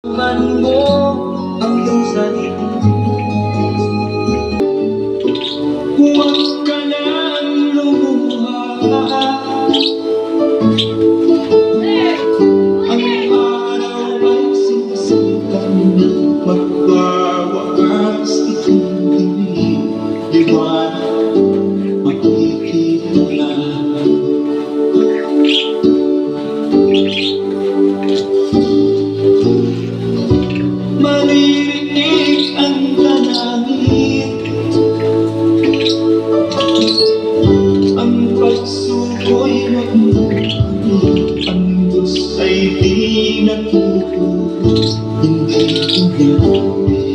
Man mo ang iyong sarili. Huwag ka nang lumuha. Ang araw ay sisikat, magwawakas itong dilim. Liwanag, makikita na. Maririnig ang dalangin, ang pagsuko'y magmumuli. Ang Diyos ay di natututo, hindi ibiguin.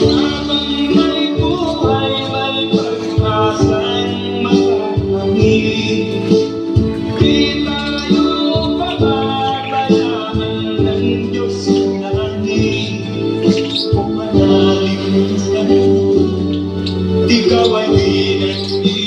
Habang may buhay, may pag-asang makakangin. Di tayo pababayaan ng Diyos na langit. Kung manalig ka, ikaw ay di nag-iisip.